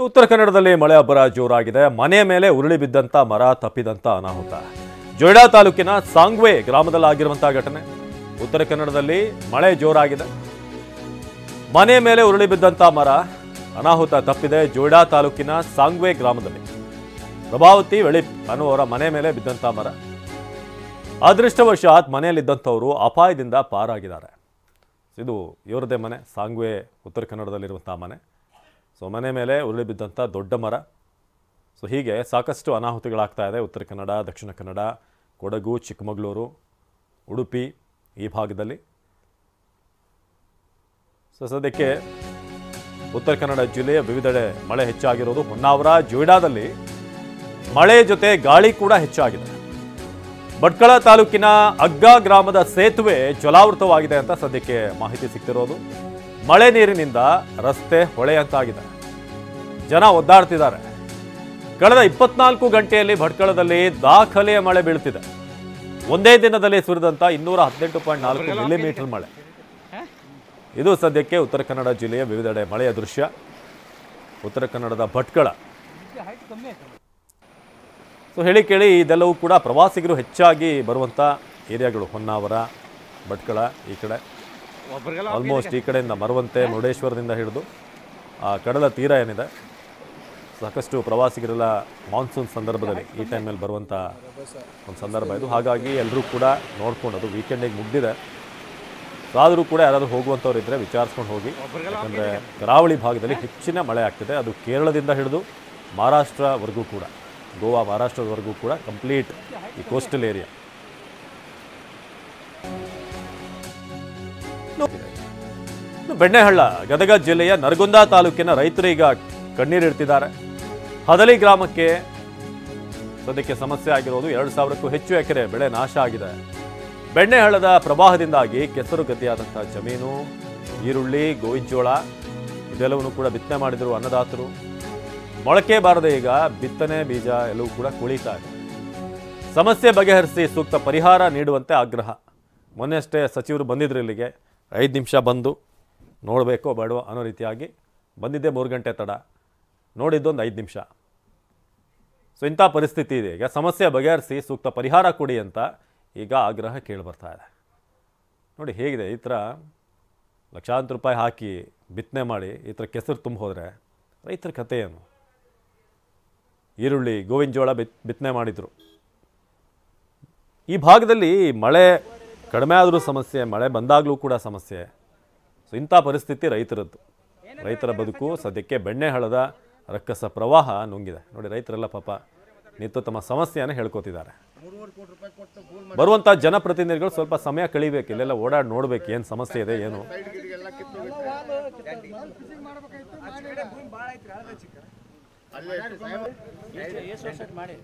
ಉತ್ತರ ಕನ್ನಡದಲ್ಲಿ ಮಳೆ ಅಬ್ಬರ ಜೋರಾಗಿದೆ. ಮನೆ ಮೇಲೆ ಉರುಳಿ ಬಿದ್ದಂತ ಮರ ತಪ್ಪಿದಂತ ಅನಾಹುತ. ಜೊಯ್ಡಾ ತಾಲೂಕಿನ ಸಾಂಗ್ವೆ ಗ್ರಾಮದಲ್ಲಿ ಆಗಿರುವಂತಹ ಘಟನೆ. ಉತ್ತರ ಕನ್ನಡದಲ್ಲಿ ಮಳೆ ಜೋರಾಗಿದೆ. ಮನೆ ಮೇಲೆ ಉರುಳಿ ಬಿದ್ದಂತ ಮರ ಅನಾಹುತ ತಪ್ಪಿದೆ. ಜೊಯ್ಡಾ ತಾಲೂಕಿನ ಸಾಂಗ್ವೆ ಗ್ರಾಮದಲ್ಲಿ ಪ್ರಭಾವತಿ ವೆಳಿಪ್ ಅನ್ನುವರ ಮನೆ ಮೇಲೆ ಬಿದ್ದಂತ ಮರ. ಅದೃಷ್ಟವಶಾತ್ ಮನೆಯಲ್ಲಿದ್ದಂಥವರು ಅಪಾಯದಿಂದ ಪಾರಾಗಿದ್ದಾರೆ. ಇದು ಇವರದೇ ಮನೆ, ಸಾಂಗ್ವೆ ಉತ್ತರ ಕನ್ನಡದಲ್ಲಿರುವಂತಹ ಮನೆ. ಸೊ ಮನೆ ಮೇಲೆ ಉರುಳಿ ಬಿದ್ದಂಥ ದೊಡ್ಡ ಮರ. ಸೊ ಹೀಗೆ ಸಾಕಷ್ಟು ಅನಾಹುತಗಳಾಗ್ತಾ ಇದೆ ಉತ್ತರ ಕನ್ನಡ, ದಕ್ಷಿಣ ಕನ್ನಡ, ಕೊಡಗು, ಚಿಕ್ಕಮಗಳೂರು, ಉಡುಪಿ ಈ ಭಾಗದಲ್ಲಿ. ಸೊ ಸದ್ಯಕ್ಕೆ ಉತ್ತರ ಕನ್ನಡ ಜಿಲ್ಲೆಯ ವಿವಿಧೆಡೆ ಮಳೆ ಹೆಚ್ಚಾಗಿರೋದು. ಹೊನ್ನಾವರ, ಜೊಯ್ಡಾದಲ್ಲಿ ಮಳೆ ಜೊತೆ ಗಾಳಿ ಕೂಡ ಹೆಚ್ಚಾಗಿದೆ. ಭಟ್ಕಳ ತಾಲೂಕಿನ ಅಗ್ಗ ಗ್ರಾಮದ ಸೇತುವೆ ಜಲಾವೃತವಾಗಿದೆ ಅಂತ ಸದ್ಯಕ್ಕೆ ಮಾಹಿತಿ ಸಿಗ್ತಿರೋದು. ಮಳೆ ನೀರಿನಿಂದ ರಸ್ತೆ ಹೊಳೆಯಂತಾಗಿದೆ. ಜನ ಒದ್ದಾಡ್ತಿದ್ದಾರೆ. ಕಳೆದ 24 ಗಂಟೆಯಲ್ಲಿ ಭಟ್ಕಳದಲ್ಲಿ ದಾಖಲೆಯ ಮಳೆ ಬೀಳ್ತಿದೆ. ಒಂದೇ ದಿನದಲ್ಲಿ ಸುರಿದಂತ 218.4 ಮಿಲಿಮೀಟರ್ ಮಳೆ. ಇದು ಸದ್ಯಕ್ಕೆ ಉತ್ತರ ಕನ್ನಡ ಜಿಲ್ಲೆಯ ವಿವಿಧೆಡೆ ಮಳೆಯ ದೃಶ್ಯ. ಉತ್ತರ ಕನ್ನಡದ ಭಟ್ಕಳ. ಸೊ ಹೇಳಿ ಕೇಳಿ ಇದೆಲ್ಲವೂ ಕೂಡ ಪ್ರವಾಸಿಗರು ಹೆಚ್ಚಾಗಿ ಬರುವಂಥ ಏರಿಯಾಗಳು. ಹೊನ್ನಾವರ, ಭಟ್ಕಳ ಈ ಕಡೆ ಆಲ್ಮೋಸ್ಟ್ ಈ ಕಡೆಯಿಂದ ಮರವಂತೆ, ಮುರುಡೇಶ್ವರದಿಂದ ಹಿಡಿದು ಆ ಕಡಲ ತೀರ ಏನಿದೆ, ಸಾಕಷ್ಟು ಪ್ರವಾಸಿಗರೆಲ್ಲ ಮಾನ್ಸೂನ್ ಸಂದರ್ಭದಲ್ಲಿ ಈ ಟೈಮಲ್ಲಿ ಬರುವಂಥ ಒಂದು ಸಂದರ್ಭ ಇದು. ಹಾಗಾಗಿ ಎಲ್ಲರೂ ಕೂಡ ನೋಡ್ಕೊಂಡು, ಅದು ವೀಕೆಂಡಿಗೆ ಮುಗ್ದಿದೆ, ಆದರೂ ಕೂಡ ಯಾರಾದರೂ ಹೋಗುವಂಥವ್ರು ಇದ್ದರೆ ವಿಚಾರಿಸ್ಕೊಂಡು ಹೋಗಿ. ಯಾಕಂದರೆ ಕರಾವಳಿ ಭಾಗದಲ್ಲಿ ಹೆಚ್ಚಿನ ಮಳೆ ಆಗ್ತಿದೆ. ಅದು ಕೇರಳದಿಂದ ಹಿಡಿದು ಮಹಾರಾಷ್ಟ್ರವರೆಗೂ ಕೂಡ, ಗೋವಾ ಮಹಾರಾಷ್ಟ್ರದವರೆಗೂ ಕೂಡ ಕಂಪ್ಲೀಟ್ ಈ ಕೋಸ್ಟಲ್ ಏರಿಯಾ. ಬೆಣ್ಣೆಹಳ್ಳ, ಗದಗ ಜಿಲ್ಲೆಯ ನರಗುಂದ ತಾಲೂಕಿನ ರೈತರು ಈಗ ಕಣ್ಣೀರಿಡ್ತಿದ್ದಾರೆ. ಹದಲಿ ಗ್ರಾಮಕ್ಕೆ ಸದ್ಯಕ್ಕೆ ಸಮಸ್ಯೆ ಆಗಿರೋದು. 2,000ಕ್ಕೂ ಹೆಚ್ಚು ಎಕರೆ ಬೆಳೆ ನಾಶ ಆಗಿದೆ. ಬೆಣ್ಣೆಹಳ್ಳದ ಪ್ರವಾಹದಿಂದಾಗಿ ಕೆಸರು ಗದ್ದೆಯಾದಂಥ ಜಮೀನು, ಈರುಳ್ಳಿ, ಗೋವಿನಜೋಳ ಇದೆಲ್ಲವನ್ನೂ ಕೂಡ ಬಿತ್ತನೆ ಮಾಡಿದರು ಅನ್ನದಾತರು. ಮೊಳಕೆ ಬಾರದೆ ಈಗ ಬಿತ್ತನೆ ಬೀಜ ಎಲ್ಲವೂ ಕೂಡ ಕುಳಿತಾ ಇದೆ. ಸಮಸ್ಯೆ ಬಗೆಹರಿಸಿ ಸೂಕ್ತ ಪರಿಹಾರ ನೀಡುವಂತೆ ಆಗ್ರಹ. ಮೊನ್ನೆ ಅಷ್ಟೇ ಸಚಿವರು ಬಂದಿದ್ರು ಇಲ್ಲಿಗೆ. 5 ನಿಮಿಷ ಬಂದು ನೋಡಬೇಕೋ ಬೇಡೋ ಅನ್ನೋ ರೀತಿಯಾಗಿ ಬಂದಿದ್ದೆ. 3 ಗಂಟೆ ತಡ, ನೋಡಿದ್ದೊಂದು 5 ನಿಮಿಷ. ಸೊ ಇಂಥ ಪರಿಸ್ಥಿತಿ ಇದೆ. ಈಗ ಸಮಸ್ಯೆ ಬಗೆಹರಿಸಿ ಸೂಕ್ತ ಪರಿಹಾರ ಕೊಡಿ ಅಂತ ಈಗ ಆಗ್ರಹ ಕೇಳಿಬರ್ತಾ ಇದೆ. ನೋಡಿ ಹೇಗಿದೆ, ಈ ಥರ ಲಕ್ಷಾಂತರ ರೂಪಾಯಿ ಹಾಕಿ ಬಿತ್ತನೆ ಮಾಡಿ ಈ ಥರ ಕೆಸರು ತುಂಬ ಹೋದರೆ ರೈತರ ಕಥೆ ಏನು? ಈರುಳ್ಳಿ, ಗೋವಿನಜೋಳ ಬಿತ್ತನೆ ಮಾಡಿದರು. ಈ ಭಾಗದಲ್ಲಿ ಮಳೆ ಕಡಿಮೆ ಆದರೂ ಸಮಸ್ಯೆ, ಮಳೆ ಬಂದಾಗಲೂ ಕೂಡ ಸಮಸ್ಯೆ. ಸೊ ಇಂಥ ಪರಿಸ್ಥಿತಿ ರೈತರದ್ದು. ರೈತರ ಬದುಕು ಸದ್ಯಕ್ಕೆ ಬೆಣ್ಣೆಹಳ್ಳದ ರಕ್ಕಸ ಪ್ರವಾಹ ನುಂಗಿದೆ. ನೋಡಿ ರೈತರೆಲ್ಲ ಪಾಪ ನಿಂತು ತಮ್ಮ ಸಮಸ್ಯೆಯನ್ನು ಹೇಳ್ಕೊತಿದ್ದಾರೆ. ಬರುವಂಥ ಜನಪ್ರತಿನಿಧಿಗಳು ಸ್ವಲ್ಪ ಸಮಯ ಕಳಿಬೇಕು, ಇಲ್ಲೆಲ್ಲ ಓಡಾಡಿ ನೋಡ್ಬೇಕು ಏನು ಸಮಸ್ಯೆ ಇದೆ ಏನು. ಮಾಡಿ